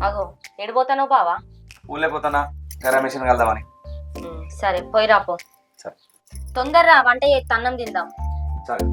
అగో ఎడిపోతానో బావా? ఊళ్ళో పోతానా రమేషన్ కలదామని. సరే పోయి రాపో. సరే తొందరరా, వంట చేసి అన్నం తిందాం. సరే.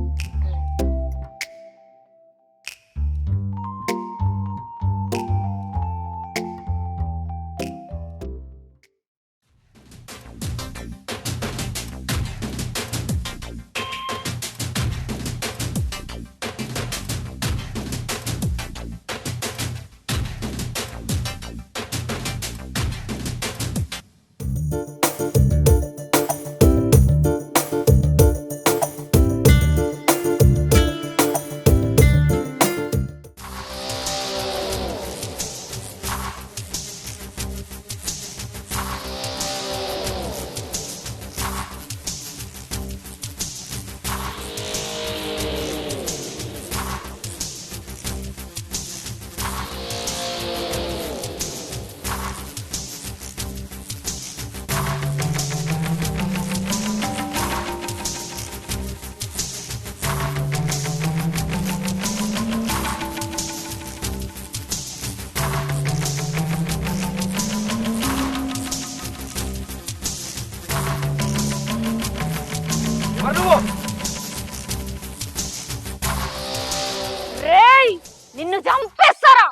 రేయ్, నిన్ను చంపేస్తారా?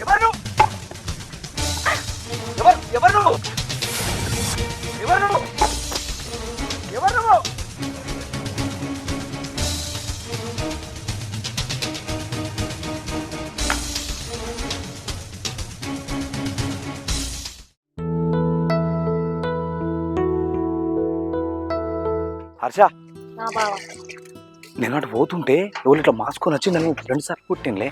ఎవరు ఎవరు ఎవరు ఎవరు ఎవరు? హర్ష, నా బావా నేను అటు పోతుంటే ఎవరు ఇట్లా మాస్కొని వచ్చి నన్ను 2 సార్లు పుట్టినలే.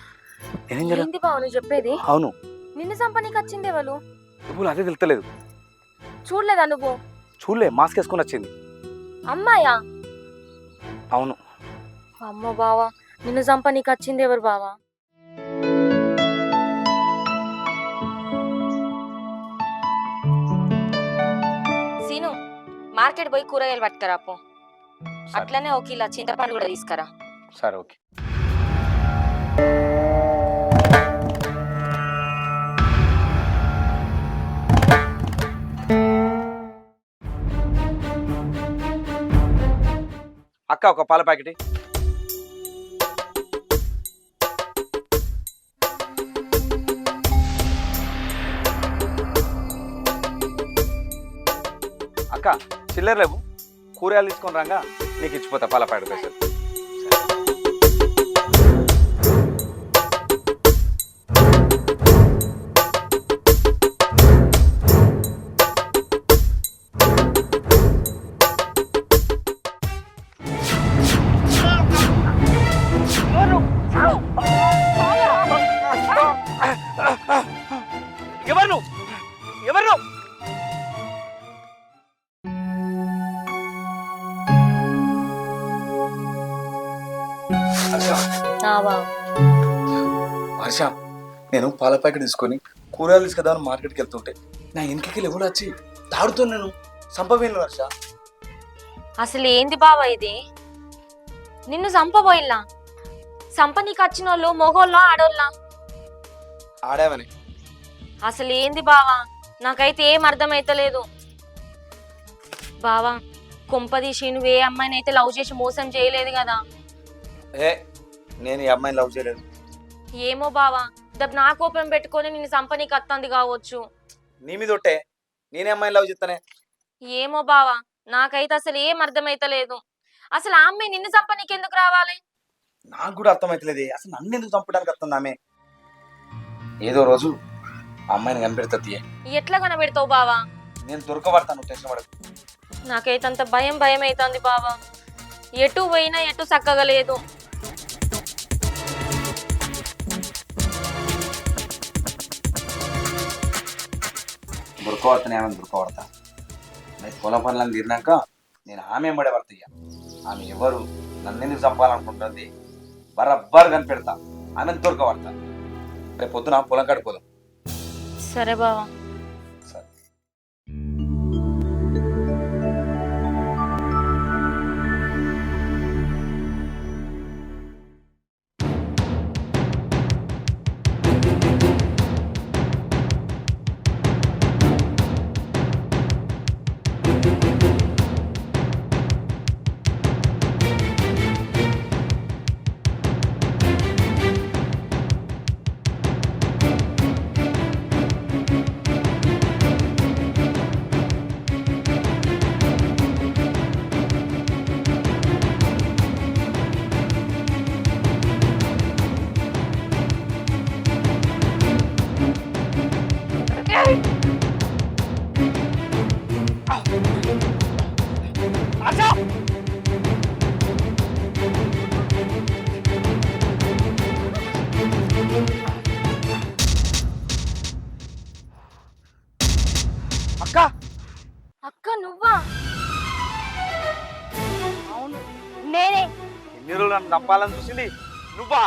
నేనేం చేయాలి? ఏంది బావ నువ్వు చెప్పేది? అవును, నిన్ను చంపనీకి వచ్చింది ఎవరు? ఇప్పుడు అదే తెలుస్తలేదు. చూడలేదా నువ్వు? చూడలే, మాస్క్ వేసుకొని వచ్చింది. అమ్మాయా? అవును. అమ్మో బావా, నిన్ను చంపనీకి వచ్చింది ఎవరు బావా? సీను, మార్కెట్ పోయి కూరగాయలు పట్టుకరా పో. అట్లనే ఒక కిలో చింతపండు కూడా తీసుకురా. సరే ఓకే. అక్క, ఒక పాల ప్యాకెట్. అక్క చిల్లర లేవు, కూరగాయలు తీసుకొని రాగా నీకు ఇచ్చిపోతా పాల ప్యాకెట్ పైసలు. ఎవరు ఎవరు? హర్ష, నేను పాల ప్యాకెట్ తీసుకొని కూరగాయలు తీసుకుందామని మార్కెట్కి వెళ్తుంటే నా ఇంటికి ఎవరు వచ్చి తాడుతో నేను సంపవేను. హర్ష, అసలు ఏంది బావా ఇది? నిన్ను చంపబోయిల్లా? చంపనీకి వచ్చిన వాళ్ళు మొగోళ్ళ ఆడోళ్ళ? ఆడావని. అసలు ఏంది బావా, నాకైతే ఏం అర్థమైతలేదు బావా. కొంపదీసి నువ్వు ఏ అమ్మాయిని అయితే లవ్ చేసి మోసం చేయలేదు కదా? ఏ, నేను ఈ అమ్మాయిని లవ్ చేయలేదు. ఏమో బావా, నా కోపం పెట్టుకొని నిన్ను చంపనీకి వస్తుంది కావచ్చు. నీ మీద ఒట్టే, నేనే అమ్మాయిని లవ్ చేస్తానే. ఏమో బావా, నాకైతే అసలు ఏం అర్థమైతలేదు. అసలు ఆ అమ్మాయి నిన్ను చంపనీకి ఎందుకు రావాలి? నాకు కూడా అర్థమైతలేదు. అసలు నన్ను ఎందుకు చంపడానికి వస్తుంది ఆమె? ఏదో రోజు ఆ అమ్మాయిని కనిపెడుతుంది. ఎట్లా కనబెడతావు బావా? నేను దొరకబడతాను, టెన్షన్ పడకు. నాకైతే అంత భయం భయం అవుతుంది బావా. ఎటు పోయినా ఎటు చక్కగా లేదు. దొరకబడతాను, ఏమైనా దొరకబడతా. పొలం పనులను తీరినాక నేను ఆమె ఎంబడే పడతాయ్యా. ఆమె ఎవరు, నన్నెందుకు చంపాలనుకుంటుంది, బరబ్బర్ కనిపెడతా, ఆమెను దొరకబడతా. రేపు పొద్దున పొలం కడుకోదాం. సరే బావా. నన్ను చంపాలని చూసింది నువ్వా?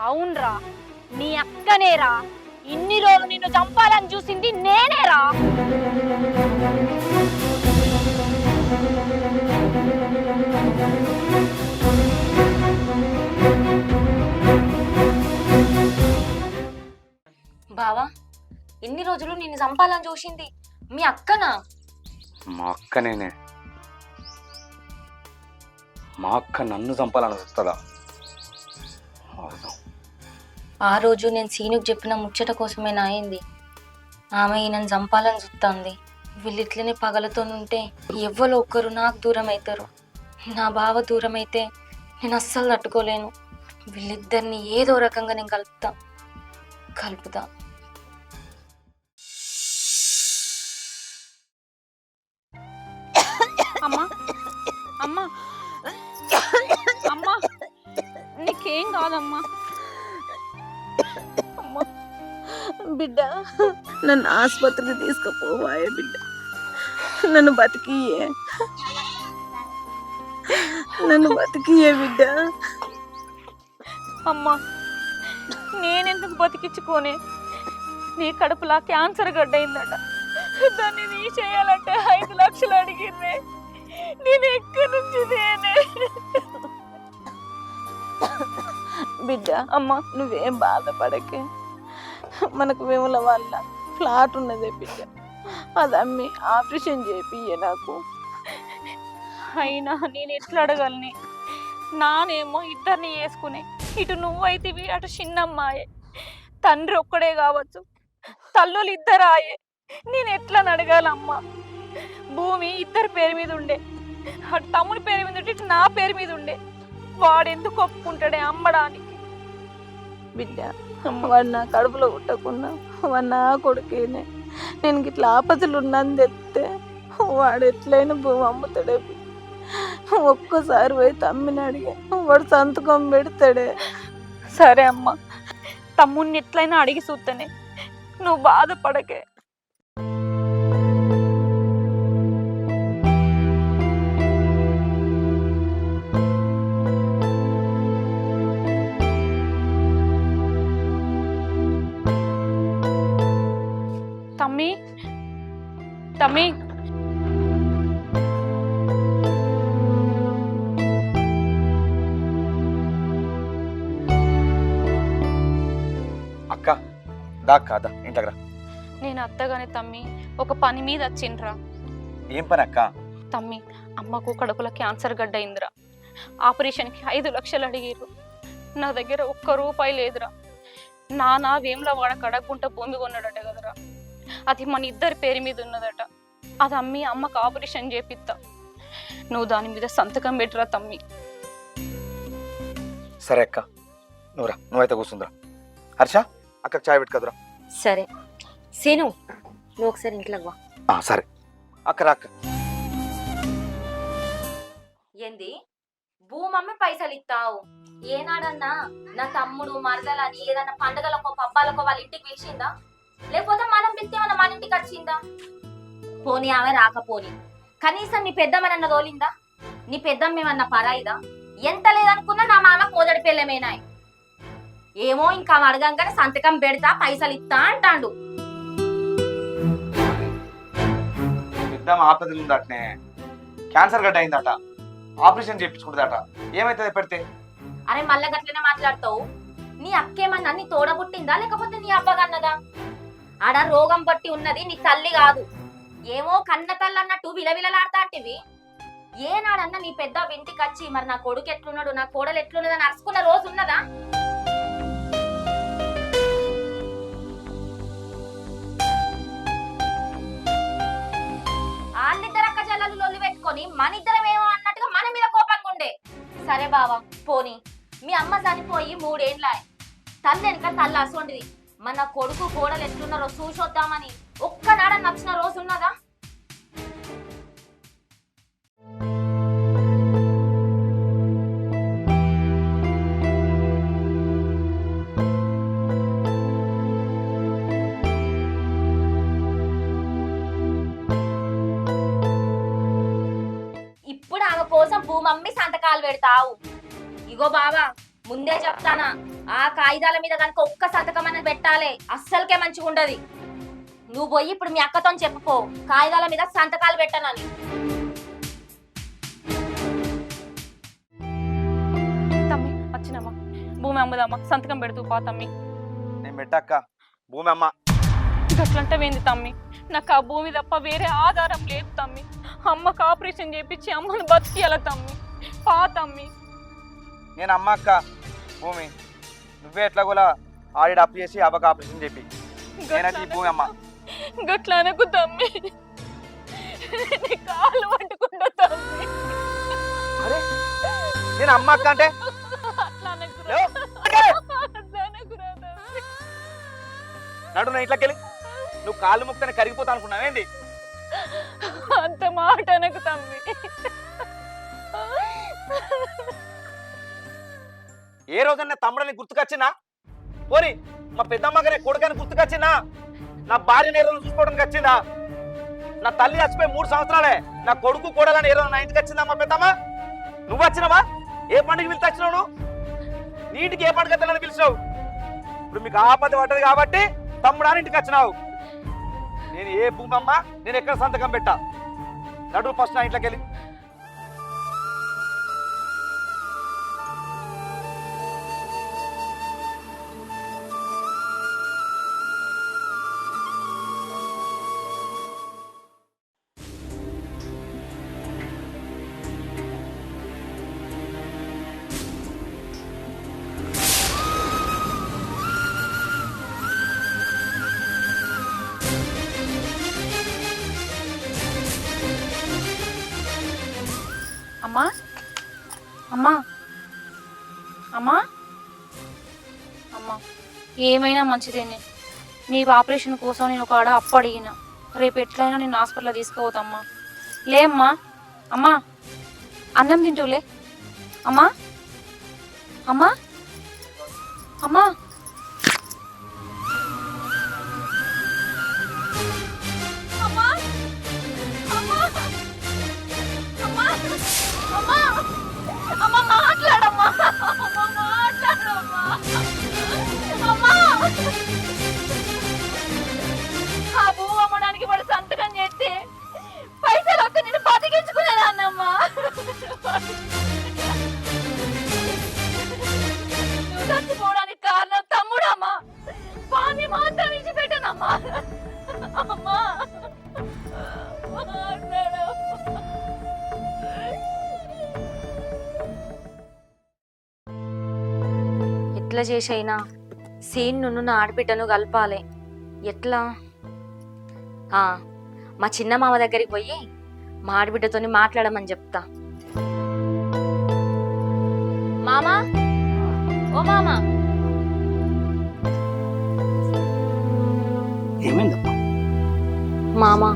అవునరా, నీ అక్కనేరా. ఇన్ని రోజులు నిన్ను చంపాలని చూసింది నేనేరా. బావా, ఇన్ని రోజులు నిన్ను చంపాలని చూసింది మీ అక్కనా? మా అక్క నేనే. మా అక్క నన్ను చంపాలని చూస్తుందా? ఆ రోజు నేను సీనుకు చెప్పిన ముచ్చట కోసమేనా అయింది. ఆమె ఈయనను చంపాలని చూస్తుంది. వీళ్ళిట్లనే పగలతో ఉంటే ఎవ్వరు ఒక్కరు నాకు దూరం అవుతారు. నా బావ దూరం అయితే నేను అస్సలు తట్టుకోలేను. వీళ్ళిద్దరిని ఏదో రకంగా నేను కలుపుతా. అమ్మా అమ్మా అమ్మా, నీకేం కాదమ్మా. అమ్మా బిడ్డ, నన్ను ఆసుపత్రికి తీసుకుపోవాయే బిడ్డ. నన్ను బతికియే బిడ్డ. అమ్మా, నేనెందుకు బతికించుకోనే? నీ కడుపులా క్యాన్సర్ గడ్డయిందట. దాన్ని తీసేయాలంటే 5 లక్షలు అడిగిర్రే. నేను ఎక్కడి నుంచి తేనే? బిడ్డ, అమ్మ నువ్వేం బాధపడకే. మనకు వేముల వల్ల ఫ్లాట్ ఉన్నదే బిడ్డ, అది అమ్మి ఆపరేషన్ చేపియ్యే నాకు. అయినా నేను ఎట్లా అడగలని? నానేమో ఇద్దరిని వేసుకునే. ఇటు నువ్వైతివి, అటు చిన్నమ్మాయే. తండ్రి ఒక్కడే కావచ్చు, తల్లులు ఇద్దరాయే. నేను ఎట్లా అడగాలమ్మా? భూమి ఇద్దరి పేరు మీద ఉండే, అటు తమ్ముడి పేరు మీద ఉంటే, ఇటు నా పేరు మీద ఉండే. వాడెందుకు ఒప్పుకుంటాడే అమ్మడానికి? బిడ్డ, వాడు నా కడుపులో పుట్టకున్నా వాడు నా కొడుకేనే. నేను ఇట్లా ఆపదలు ఉన్నాను తెస్తే వాడు ఎట్లయినా భూమి అమ్ముతాడే. ఒక్కసారి పోయి తమ్మిని అడిగే వాడు సంతకం పెడతాడే. సరే అమ్మ, తమ్ముడిని ఎట్లయినా అడిగి చూస్తేనే. నువ్వు బాధపడకే. తమ్మి తమ్మి, అక్క దాకా ఇంట్లోకి రా. నేను అత్తగానే తమ్మి ఒక పని మీద వచ్చిండ్రా. ఏం పని అక్క? తమ్మి, అమ్మకు కడుపులో క్యాన్సర్ గడ్డ అయిందిరా. ఆపరేషన్కి 5 లక్షలు అడిగిర్రు. నా దగ్గర ఒక్క రూపాయి లేదురా. నానా వేముల వాడ కడగుంట భూమి కొన్నాడట కదరా, అది మన ఇద్దరి పేరు మీద ఉన్నదట. అది అమ్మి అమ్మకు ఆపరేషన్ చేపిస్తా. నువ్వు దాని మీద సంతకం పెట్టరా తమ్మి. సరే అక్క, నువ్వురా. నువ్వైతే కూర్చుందిరా. హర్ష, అక్కకి చాయ్ పెట్టుకదురా. సరే సీను, నువ్వు ఒకసారి ఇంట్లోకి వా. సరే అక్క. రా అక్క. ఏంది భూమమ్మి పైసలు ఇస్తావు? ఏనాడన్నా నా తమ్ముడు మరదలని ఏదన్నా పండుగలకో పబ్బాలకో వాళ్ళ ఇంటికి పిలిచిందా? లేకపోతే మనం పిలిస్తేమన్నా మన ఇంటికి వచ్చిందా? పోనీ ఆమె రాకపోని కనీసం నీ పెద్దమ్మనన్న తోలిందా? నీ పెద్దమ్మేమన్నా పరాయిదా? ఎంత లేదనుకున్నా నా మామకు మొదటి పిల్లమేనాయి. ఏమో ఇంకా అడగంగానే సంతకం పెడతా పైసలు ఇస్తా అంటాండు. పెద్దమ్మ ఆపదలు ఉందటనే, క్యాన్సర్ గడ్డ అయిందట, ఆపరేషన్ చేయించుకుంటుందట. ఏమైతుంది పెడితే? అరే మళ్ళా గట్లనే మాట్లాడతావు. నీ అక్కేమన్నా నీ తోడబుట్టిందా లేకపోతే నీ అబ్బగన్నదా? ఆడ రోగం బట్టి ఉన్నది నీ తల్లి కాదు. ఏమో కన్న తల్లి అన్నట్టు విలవిలలాడతాంటివి. ఏనాడన్నా నీ పెద్ద ఇంటికి వచ్చి మరి నా కొడుకు ఎట్లున్నాడు, నా కోడలు ఎట్లున్నదని అరుచుకున్న రోజు ఉన్నదా? వాళ్ళిద్దరు అక్క చెల్లెలు లొల్లి పెట్టుకొని మన ఇద్దరం ఏమో అన్నట్టుగా మన మీద కోపంగా ఉండే. సరే బావా పోనీ, మీ అమ్మ చనిపోయి 3 ఏళ్ళాయి. తల్లి వెనక తల్లి అసోంటిది. మన కొడుకు కోడలు ఎట్లున్నారో చూసొద్దామని ఒక్కనాడ నచ్చిన రోజు ఉన్నదా? ఇప్పుడు ఆమె కోసం భూమమ్మి సంతకాలు పెడతావు. ఇగో బావా ముందే చెప్తానా, ఆ కాగితాల మీద కనుక ఒక్క సంతకం అనేది పెట్టాలి, అస్సలకే మంచిగా ఉండదు. నువ్వు పోయి ఇప్పుడు మీ అక్కతో చెప్పుకో, కాగితాల మీద సంతకాలు పెట్టనని. తమ్మి వచ్చినమ్మా, భూమి అమ్మదమ్మా, సంతకం పెడుతూ పో తమ్మి. నేను పెట్టక్క భూమి అమ్మ. గట్లంటే ఏంది తమ్మి, నాకు ఆ భూమి తప్ప వేరే ఆధారం లేదు తమ్మి. అమ్మకు ఆపరేషన్ చేపించి అమ్మను బతికియాల తమ్మి, పా తమ్మి. నేను అమ్మ అక్క భూమి, నువ్వే ఎట్లా కూడా ఆడిడ అప్పు చేసి అవ్వకు ఆపరేషన్ చెప్పి నేనైతే ఈ భూమి అమ్మ. గట్ల అనకు తమ్మి, నీ కాళ్ళు పట్టుకుంటా తమ్మి. అరే నేను అమ్మ అక్క అంటే అట్లా అనకురా. లేవు. అట్లా అనకురా తమ్మి. నడు నా ఇంట్లోకి వెళ్ళి. నువ్వు కాళ్ళు ముక్తని కరిగిపోతా అనుకున్నావేంటి? అంత మాట అనకు తమ్మి. ఏ రోజన్నా తమ్ముడని గుర్తుకొచ్చినా, పోనీ మా పెద్దమ్మగానే కొడుకని గుర్తుకొచ్చినా, నా భార్యని ఏ రోజు చూసుకోవడానికి వచ్చిందా? నా తల్లి చచ్చిపోయి 3 సంవత్సరాలే, నా కొడుకు కూడాలని ఏ రోజు నా ఇంటికి వచ్చిందా మా పెద్దమ్మ? నువ్వు వచ్చినావా? ఏ పండుగ పిలిచి వచ్చినావు? నువ్వు నీ ఇంటికి ఏ పండుగ తెల్లని పిలిచినావు? ఇప్పుడు మీకు ఆపద పడ్డది కాబట్టి తమ్ముడాని ఇంటికి వచ్చినావు. నేను ఏ భూమమ్మ, నేను ఎక్కడ సంతకం పెట్టా? నడు ఫస్ట్ నా ఇంట్లోకి వెళ్ళి. అమ్మా అమ్మా అమ్మా అమ్మా, ఏమైనా మంచిదేనే. నీ ఆపరేషన్ కోసం నేను ఒక ఆడ అప్పు అడిగిన, రేపు ఎట్లయినా నేను హాస్పిటల్లో తీసుకుపోతామ్మా. లేమ్మా. అమ్మా అన్నం తింటూలే. అమ్మా అమ్మా అమ్మా అమ్మా అమ్మా అమ్మా అమ్మా అమ్మా మాట్లాడమ్మా, అమ్మా మాట్లాడమ్మా, అమ్మా. ఆ భూమి అమ్మడానికి వాడు సంతకం చేస్తే పైసలు ఒక్క నేను బతికించుకునేదాన్నమ్మా. నువ్వు చచ్చిపోవడానికి కారణం తమ్ముడమ్మా, పాన్ని మాత్రం విడిచిపెట్టనమ్మా. అమ్మా మాట్లాడు. ఎట్లా చేసైనా సీన్ నున్ను నా ఆడబిడ్డను కలపాలి. ఎట్లా? మా చిన్న మామ దగ్గరికి పోయి మా ఆడబిడ్డతోని మాట్లాడమని చెప్తా. మామా, ఓ మామా. ఏమైందమ్మా? మామా,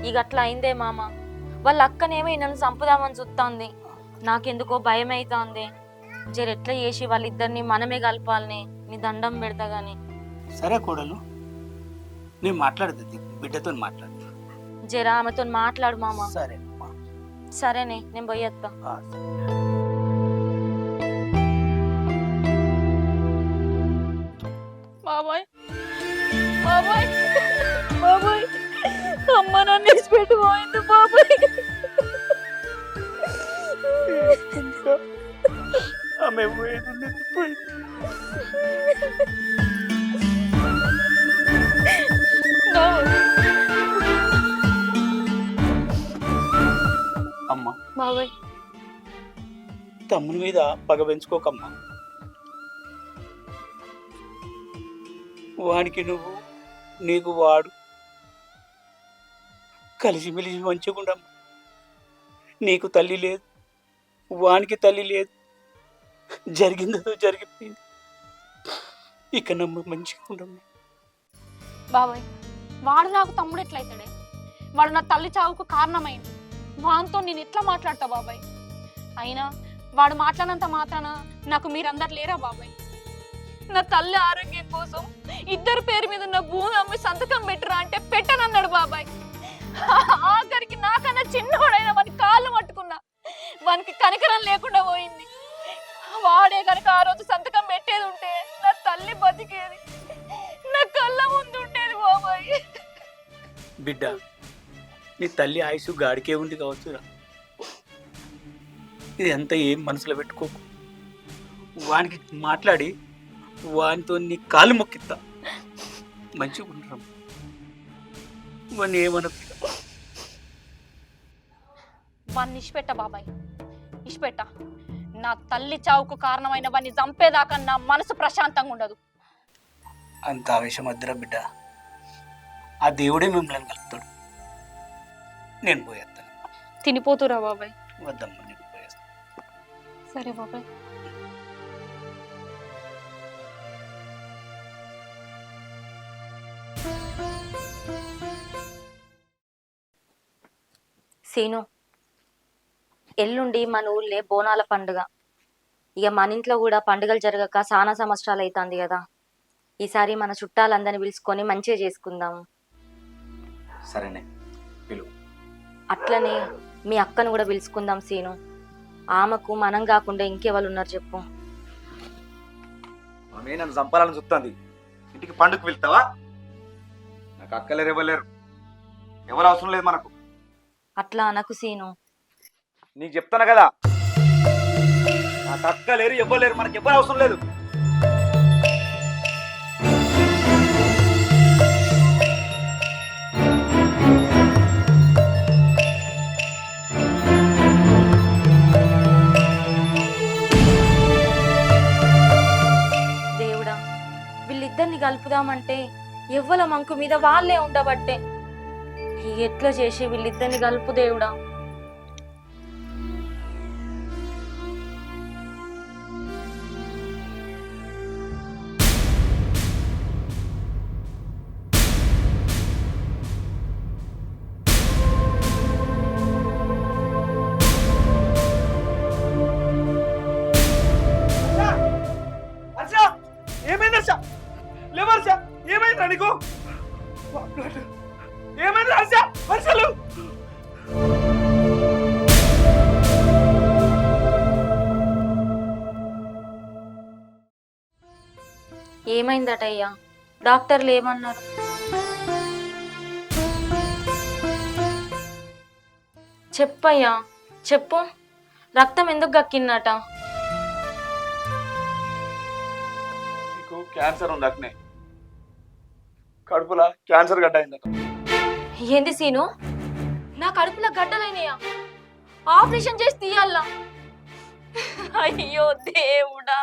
ఇక అట్లా అయిందే మామ. వాళ్ళ అక్కనేమో నన్ను చంపుదామని చూస్తుంది. నాకెందుకో భయం అవుతుంది. జర ఎట్లా చేసి వాళ్ళిద్దరిని మనమే కలపాలని నీ దండం పెడతా గాని. సరే కోడలు, నేను మాట్లాడుతుంది బిడ్డతో మాట్లాడు. జర ఆమెతో మాట్లాడు మామ. సరే సరేనే, నేను పోయేస్తా. బాబాయ్ బాబాయ్ బాబాయ్, అమ్మ నన్ను విడిచిపెట్టిపోయింది బాబాయ్. ఆమె అమ్మ, బాబాయ్ తమ్ముని మీద పగ పెంచుకోకమ్మా. వాడికి నువ్వు, నీకు వాడు కలిసిమెలిసి మంచిగుండమ్మా. నీకు తల్లి లేదు, వానికి తల్లి లేదు. జరిగిందో జరిగిపోయింది. ఇక నమ్మ మంచిగా ఉండమ్మా. బాబాయ్, వాడు నాకు తమ్ముడు ఎట్లయితాడే? వాడు నా తల్లి చావుకు కారణమైంది. వాడితో నేను ఎట్లా మాట్లాడతా బాబాయ్? అయినా వాడు మాట్లాడినంత మాత్రాన నాకు మీరందరు లేరా బాబాయ్? నా తల్లి ఆరోగ్యం కోసం ఇద్దరు పేరు మీద ఉన్న భూమి అమ్మి సంతకం పెట్టరా అంటే పెట్టనన్నాడు బాబాయ్. ఆఖరికి నాకన్నా చిన్నవాడైనా వాని కాళ్ళు పట్టుకున్నా, వానికి కనికరం లేకుండా పోయింది. వాడే కనుక ఆ రోజు సంతకం పెట్టేది ఉంటే నా తల్లి బతికేది, నా కళ్ళ ముందు ఉండేది బాబాయ్. బిడ్డ, నీ తల్లి ఆయుసు గాడికే ఉంది కావచ్చురా. ఇది అంతా ఏం మనసులో పెట్టుకోకు. వానికి మాట్లాడి వానితో నీ కాలు మొక్కిస్తా, మంచిగా ఉండరం. వాడిని ఏమనకు. వాన్ని ఇష్టపెట్ట బాబాయ్, ఇష్టపెట్ట. నా తల్లి చావుకు కారణమైన వాన్ని చంపేదాకా నా మనసు ప్రశాంతంగా ఉండదు. అంత ఆవేశం వద్దురా బిడ్డ. ఆ దేవుడే మిమ్మల్ని కలుపుతాడు. నేను పోయేస్తాను. తినిపోతురా బాబాయ్. వద్దమ్మా, నేను పోయేస్తాను. సరే బాబాయ్. సీను, ఎల్లుండి మన ఊళ్ళే బోనాల పండుగ. ఇక మన ఇంట్లో కూడా పండుగలు జరగక చాలా సంవత్సరాలు అవుతుంది కదా. ఈసారి మన చుట్టాలందరినీ పిలుచుకొని మంచిగా చేసుకుందాము. సరేనే, పిలువు. అట్లనే మీ అక్కను కూడా పిలుచుకుందాం సీను. ఆమెకు మనం కాకుండా ఇంకెవరు ఉన్నారు చెప్పు. ఆమె నన్ను చంపాలని చూస్తుంది. ఇంటికి పండుగకు వెళ్తావా? నాకు అక్కలేరు, ఇవ్వలేరు, ఎవరు అవసరం లేదు మనకు. అట్లా అనకు సీను. నీకు చెప్తాను కదా, నాకు అక్క లేరు, ఇవ్వలేరు, మనకి ఎవరు అవసరం లేదు. దేవుడా, వీళ్ళిద్దరిని కలుపుదామంటే ఎవ్వల మంకు మీద వాళ్ళే ఉండబట్టే. ఎట్లా చేసి వీళ్ళిద్దరిని కలుపు దేవుడా. ఏమైంది హర్ష? లేవు హర్ష, ఏమైందిరా నీకు? ఏమైంది హర్ష? హర్షలు ఏమైందటయ్యా? డాక్టర్లు ఏమన్నారు? చెప్పయ్యా, చెప్పు. రక్తం ఎందుకు గక్కిందట? నీకు క్యాన్సర్ ఉంది అట్నే, కడుపులా క్యాన్సర్ గడ్డ అయిందట. ఏంది సీను? నా కడుపులో గడ్డలైనయా? ఆపరేషన్ చేసి తీయాలా? అయ్యో దేవుడా.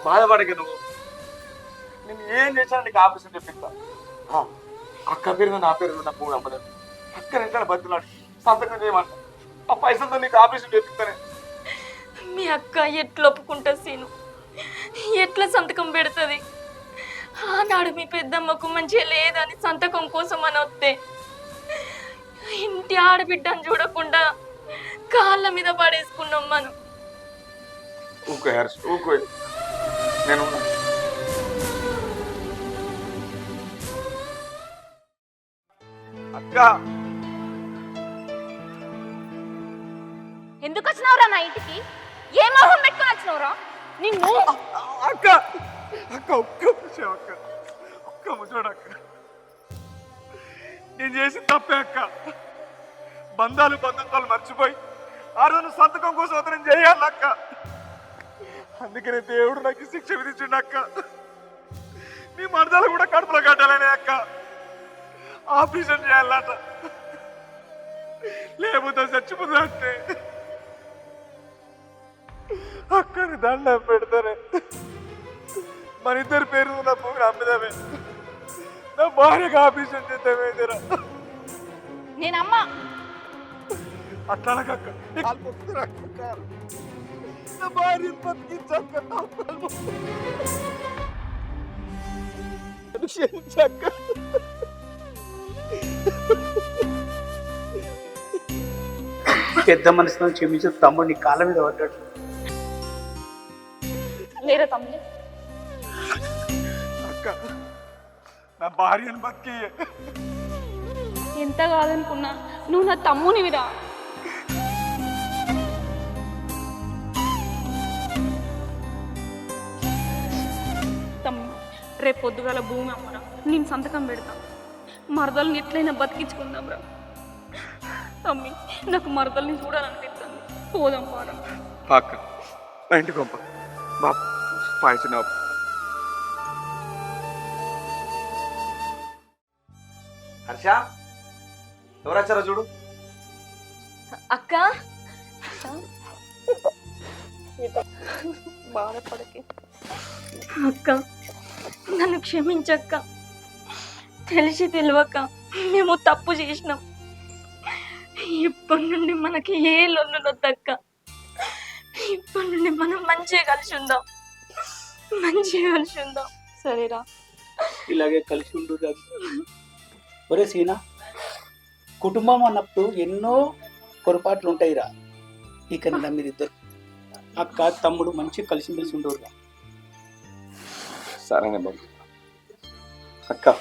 బాధపడక నువ్వు. నేను ఏం చేశాను నీకు ఆపరేషన్ తెప్పిస్తా. అక్క పేరు నా పేరు నా మూడు అమ్మలేదు. అక్క ఎంత బతులాడు సంతకం చేయమంట. ఆ పైసలతో నీకు ఆపరేషన్ తెప్పిస్తానే. మీ అక్క ఎట్లా ఒప్పుకుంటా సీను? ఎట్లా సంతకం పెడుతుంది? ఆనాడు మీ పెద్దమ్మకు మంచిగా లేదని సంతకం కోసం అని వస్తే ఇంటి ఆడబిడ్డను చూడకుండా కాళ్ళ మీద పడేసుకున్నాం మనం. ఊకో హర్ష, ఊకో. నేను అక్క. ఎందుకు వచ్చినావురా నా ఇంటికి? ఏ మొహం పెట్టుకొని వచ్చినావురా? నిన్ను అక్క, అక్క ఒక్క విషయం అక్క, ఒక్క ముచ్చోడు అక్క. నేను చేసిన తప్పే అక్క. బంధాలు బంధుత్వాలు మర్చిపోయి ఆ రోజు సంతకం కోసం అతను చేయాలక్క. అందుకనే దేవుడు నాకు శిక్ష విధించిండు అక్క. నీ మరదలు కూడా కడుపులో కట్టాలనే అక్క. ఆపరేషన్ చేయాలట, లేకపోతే చచ్చిపోతా అంటే అక్కని దండం పెడతానే. మన ఇద్దరి పేరు నా భూమిని అమ్మిదామే. నా భార్యకు ఆపరేషన్ చేద్దామేదిరా. నేనమ్మా అట్లా నా భార్య బతికించక్క. పెద్ద మనసుతో క్షమించు తమ్ముడు, నీ కాళ్ళ మీద పడ్డాడు. లేరా తమ్ముడు? అక్క, నా భార్యను బతికి ఎంత కాదనుకున్నా నువ్వు నా తమ్మునివిరా. తమ్ముడు, రేపు పొద్దుగాల భూమి అమ్మరా, నేను సంతకం పెడతా. మరదల్ని ఎట్లయినా బతికించుకుందాంరా. తమ్మి, నాకు మరదల్ని చూడాలనిపిస్తుంది. పోదాం పారా. అక్క మా ఇంటికి పంప బాబు పాయసం హర్ష ఎవరు వచ్చారో చూడు. అక్క బాధపడకే అక్క, నన్ను క్షమించక్క. తెలిసి తెలియక మేము తప్పు చేసినాం. ఇప్పటి నుండి మనకి ఏ లొల్లు వద్దక్క. ఇప్పటి నుండి మనం మంచిగా కలిసి ఉందాం, మంచిగా కలిసి ఉందాం. సరేరా? ఇలాగే కలిసి ఉండు కాదు. ఒరే సీనా, కుటుంబం అన్నప్పుడు ఎన్నో పొరపాట్లు ఉంటాయిరా. ఇక మీరిద్దరు అక్క తమ్ముడు మంచిగా కలిసి మెలిసి ఉండవురా. సరేనే బాబు. అక్క